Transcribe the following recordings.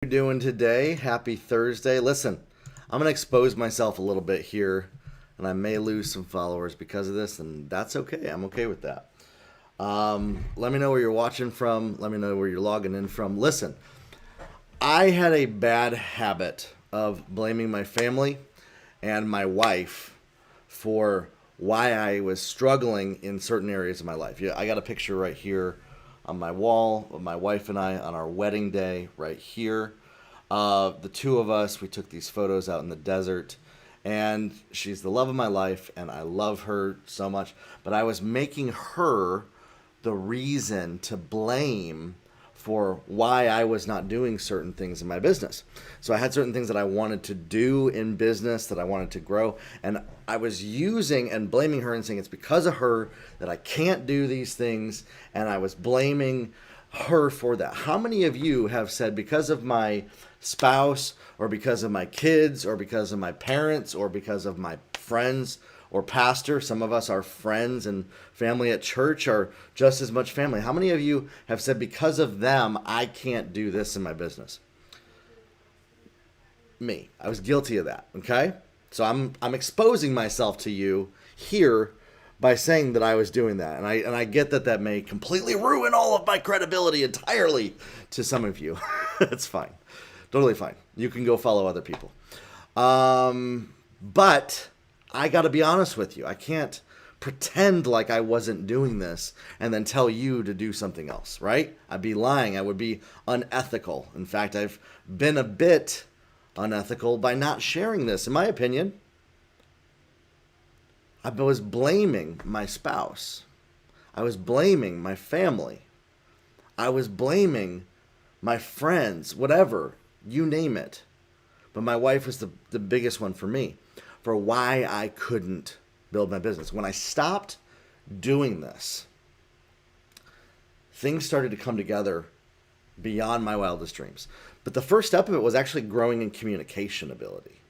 You doing today? Happy Thursday. Listen, I'm going to expose myself a little bit here, and I may lose some followers because of this, and that's okay. I'm okay with that. Let me know where you're watching from. Let me know where you're logging in from. Listen, I had a bad habit of blaming my family and my wife for why I was struggling in certain areas of my life. Yeah, I got a picture right here on my wall of my wife and I on our wedding day right here. The two of us, we took these photos out in the desert, and she's the love of my life, and I love her so much. But I was making her the reason to blame for why I was not doing certain things in my business. So I had certain things that I wanted to do in business that I wanted to grow, and I was using and blaming her and saying it's because of her that I can't do these things, and I was blaming her for that. How many of you have said because of my spouse or because of my kids or because of my parents or because of my friends or pastor? Some of us are friends, and family at church are just as much family. How many of you have said because of them I can't do this in my business? Me. I was guilty of that, okay? So I'm exposing myself to you here by saying that I was doing that. And I get that that may completely ruin all of my credibility entirely to some of you. That's fine. Totally fine. You can go follow other people. But I got to be honest with you. I can't pretend like I wasn't doing this and then tell you to do something else, right? I'd be lying. I would be unethical. In fact, I've been a bit unethical by not sharing this, in my opinion. I was blaming my spouse. I was blaming my family. I was blaming my friends, whatever, you name it. But my wife was the biggest one for me, for why I couldn't build my business. When I stopped doing this, things started to come together beyond my wildest dreams. But the first step of it was actually growing in communication ability,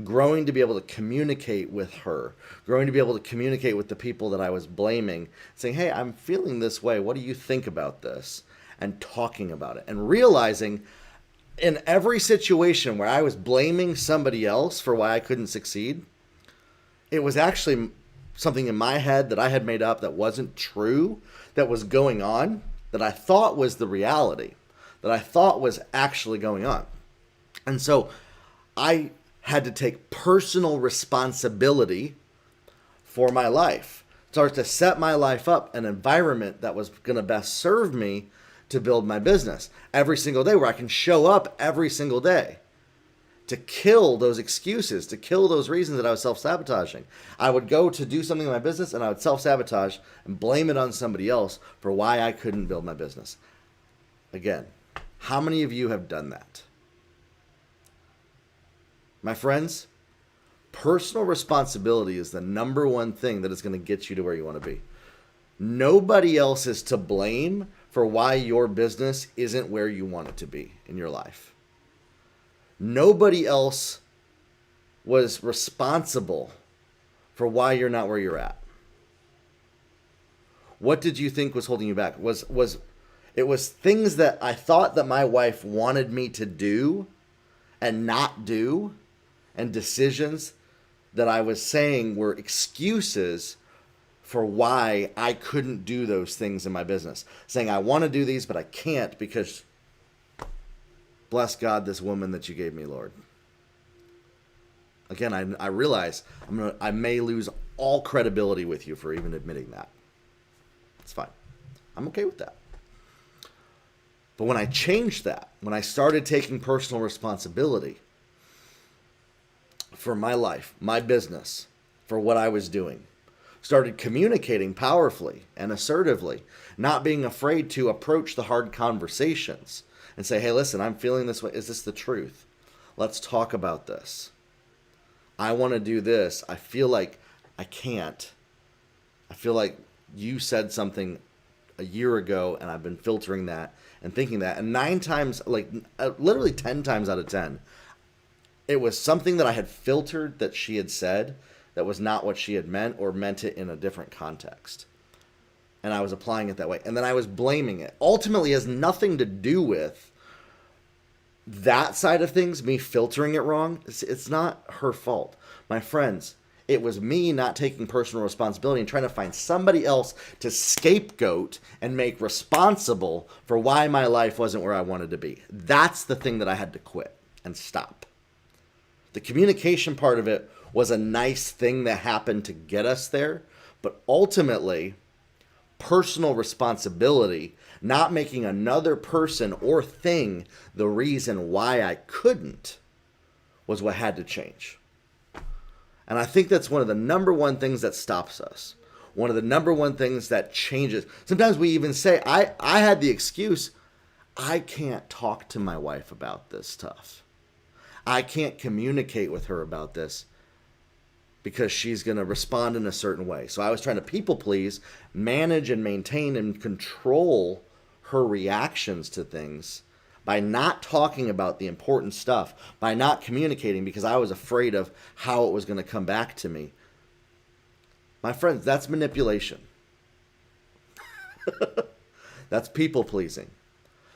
growing to be able to communicate with her, growing to be able to communicate with the people that I was blaming, saying, hey, I'm feeling this way. What do you think about this? And talking about it and realizing in every situation where I was blaming somebody else for why I couldn't succeed, it was actually something in my head that I had made up that wasn't true, that was going on, that I thought was the reality, that I thought was actually going on. And so I had to take personal responsibility for my life, start to set my life up an environment that was going to best serve me to build my business every single day, where I can show up every single day, to kill those excuses, to kill those reasons that I was self-sabotaging. I would go to do something in my business and I would self-sabotage and blame it on somebody else for why I couldn't build my business. Again, how many of you have done that? My friends, personal responsibility is the number one thing that is going to get you to where you want to be. Nobody else is to blame for why your business isn't where you want it to be in your life. Nobody else was responsible for why you're not where you're at. What did you think was holding you back? It was things that I thought that my wife wanted me to do and not do, and decisions that I was saying were excuses for why I couldn't do those things in my business. Saying I want to do these, but I can't because, bless God, this woman that you gave me, Lord. Again, I realize I may lose all credibility with you for even admitting that. It's fine. I'm okay with that. But when I changed that, when I started taking personal responsibility for my life, my business, for what I was doing, started communicating powerfully and assertively, not being afraid to approach the hard conversations and say, hey, listen, I'm feeling this way. Is this the truth? Let's talk about this. I want to do this. I feel like I can't. I feel like you said something a year ago and I've been filtering that and thinking that. And 9 times, literally 10 times out of 10, it was something that I had filtered that she had said that was not what she had meant, or meant it in a different context. And I was applying it that way. And then I was blaming it. Ultimately, it has nothing to do with that side of things, me filtering it wrong, it's not her fault. My friends, it was me not taking personal responsibility and trying to find somebody else to scapegoat and make responsible for why my life wasn't where I wanted to be. That's the thing that I had to quit and stop. The communication part of it was a nice thing that happened to get us there, but ultimately, personal responsibility, not making another person or thing the reason why I couldn't, was what had to change. And I think that's one of the number one things that stops us. One of the number one things that changes. Sometimes we even say, I had the excuse, I can't talk to my wife about this stuff. I can't communicate with her about this because she's going to respond in a certain way. So I was trying to people please, manage and maintain and control her reactions to things by not talking about the important stuff, by not communicating because I was afraid of how it was going to come back to me. My friends, that's manipulation. That's people pleasing.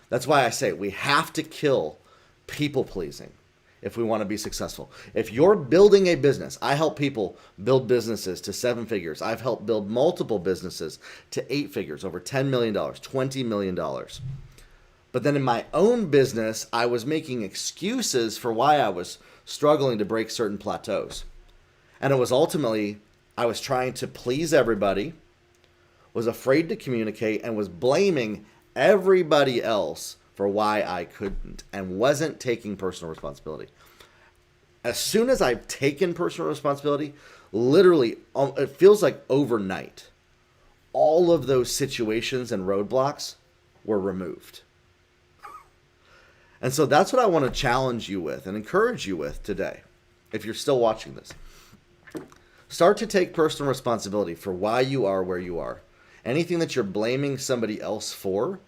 That's why I say we have to kill people pleasing if we want to be successful. If you're building a business, I help people build businesses to 7 figures. I've helped build multiple businesses to 8 figures, over $10 million, $20 million. But then in my own business, I was making excuses for why I was struggling to break certain plateaus. And it was ultimately, I was trying to please everybody, was afraid to communicate, and was blaming everybody else for why I couldn't and wasn't taking personal responsibility. As soon as I've taken personal responsibility, literally, it feels like overnight, all of those situations and roadblocks were removed. And so that's what I want to challenge you with and encourage you with today, if you're still watching this. Start to take personal responsibility for why you are where you are. Anything that you're blaming somebody else for,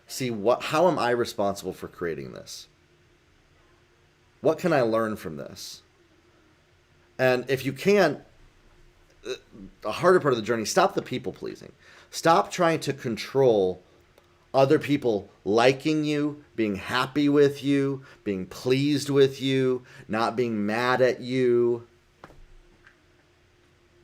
see how am I responsible for creating this? What can I learn from this? And if you can, the harder part of the journey, stop the people pleasing. Stop trying to control other people liking you, being happy with you, being pleased with you, not being mad at you.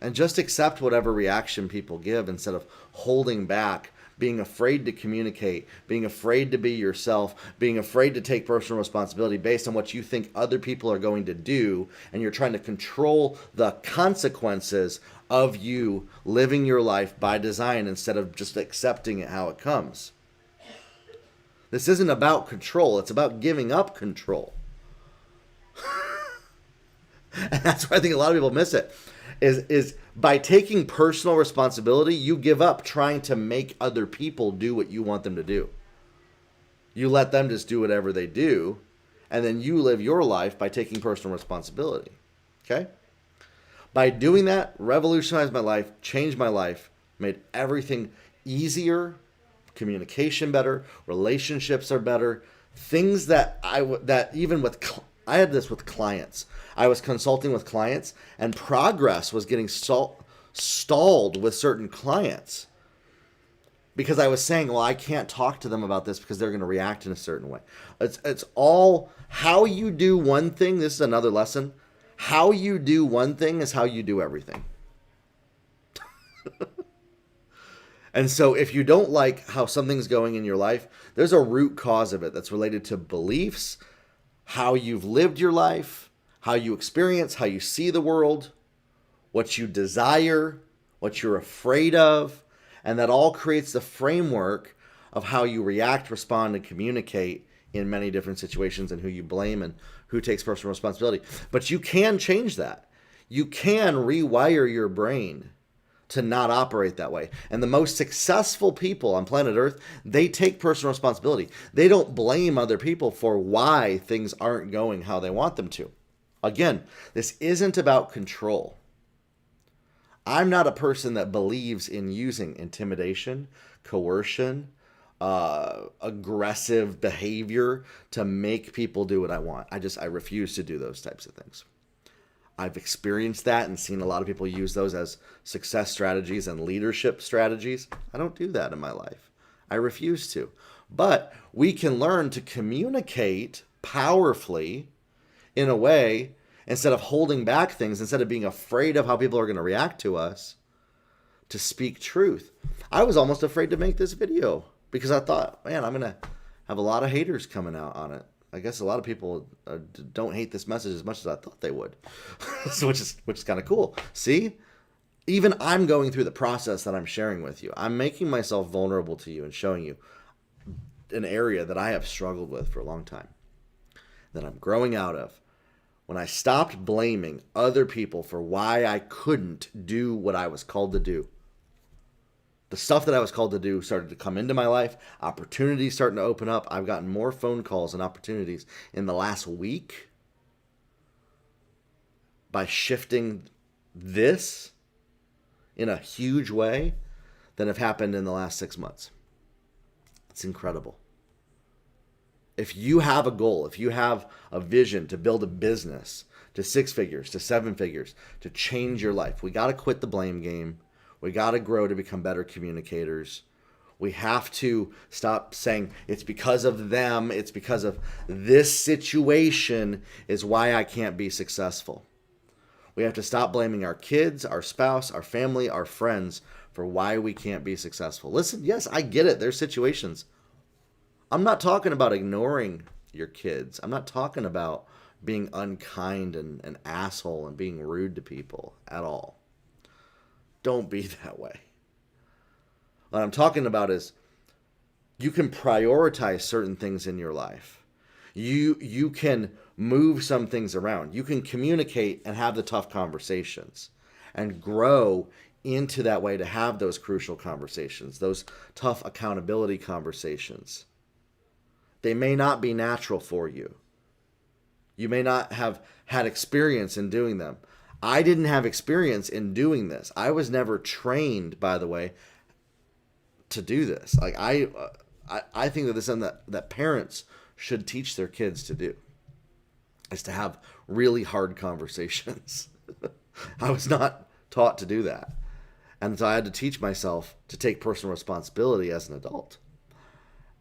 And just accept whatever reaction people give instead of holding back, being afraid to communicate, being afraid to be yourself, being afraid to take personal responsibility based on what you think other people are going to do, and you're trying to control the consequences of you living your life by design instead of just accepting it how it comes. This isn't about control, it's about giving up control. And that's why I think a lot of people miss it. Is by taking personal responsibility, you give up trying to make other people do what you want them to do. You let them just do whatever they do, and then you live your life by taking personal responsibility. Okay? By doing that, revolutionized my life, changed my life, made everything easier, communication better, relationships are better, things that I had this with clients. I was consulting with clients, and progress was getting stalled with certain clients because I was saying, well, I can't talk to them about this because they're going to react in a certain way. It's all how you do one thing. This is another lesson. How you do one thing is how you do everything. And so if you don't like how something's going in your life, there's a root cause of it that's related to beliefs, how you've lived your life, how you experience, how you see the world, what you desire, what you're afraid of, and that all creates the framework of how you react, respond, and communicate in many different situations and who you blame and who takes personal responsibility. But you can change that. You can rewire your brain to not operate that way. And the most successful people on planet Earth, they take personal responsibility. They don't blame other people for why things aren't going how they want them to. Again, this isn't about control. I'm not a person that believes in using intimidation, coercion, aggressive behavior to make people do what I want. I refuse to do those types of things. I've experienced that and seen a lot of people use those as success strategies and leadership strategies. I don't do that in my life. I refuse to. But we can learn to communicate powerfully in a way, instead of holding back things, instead of being afraid of how people are going to react to us, to speak truth. I was almost afraid to make this video because I thought, man, I'm going to have a lot of haters coming out on it. I guess a lot of people don't hate this message as much as I thought they would, which is kind of cool. See, even I'm going through the process that I'm sharing with you. I'm making myself vulnerable to you and showing you an area that I have struggled with for a long time, that I'm growing out of. When I stopped blaming other people for why I couldn't do what I was called to do, the stuff that I was called to do started to come into my life. Opportunities starting to open up. I've gotten more phone calls and opportunities in the last week by shifting this in a huge way than have happened in the last 6 months. It's incredible. If you have a goal, if you have a vision to build a business to 6 figures, to 7 figures, to change your life, we got to quit the blame game. We got to grow to become better communicators. We have to stop saying it's because of them, it's because of this situation is why I can't be successful. We have to stop blaming our kids, our spouse, our family, our friends for why we can't be successful. Listen, yes, I get it. There's situations. I'm not talking about ignoring your kids. I'm not talking about being unkind and an asshole and being rude to people at all. Don't be that way. What I'm talking about is you can prioritize certain things in your life. You can move some things around. You can communicate and have the tough conversations and grow into that way to have those crucial conversations, those tough accountability conversations. They may not be natural for you. You may not have had experience in doing them. I didn't have experience in doing this. I was never trained, by the way, to do this. Like I think that this is something that parents should teach their kids to do, is to have really hard conversations. I was not taught to do that. And so I had to teach myself to take personal responsibility as an adult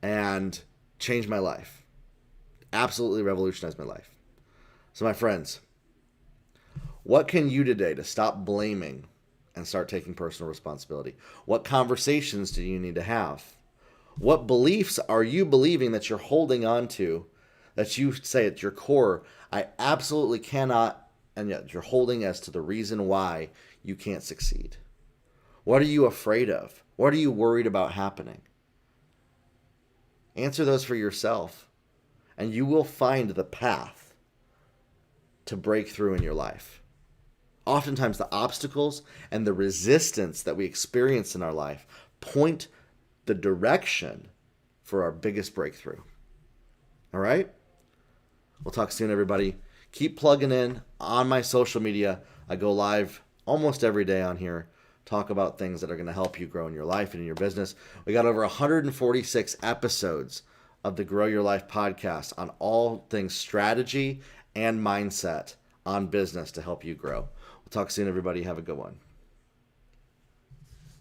and change my life. Absolutely revolutionize my life. So my friends, what can you today to stop blaming and start taking personal responsibility? What conversations do you need to have? What beliefs are you believing that you're holding on to, that you say at your core, I absolutely cannot, and yet you're holding as to the reason why you can't succeed? What are you afraid of? What are you worried about happening? Answer those for yourself, and you will find the path to break through in your life. Oftentimes, the obstacles and the resistance that we experience in our life point the direction for our biggest breakthrough. All right? We'll talk soon, everybody. Keep plugging in on my social media. I go live almost every day on here. Talk about things that are going to help you grow in your life and in your business. We got over 146 episodes of the Grow Your Life podcast on all things strategy and mindset on business to help you grow. We'll talk soon, everybody. Have a good one.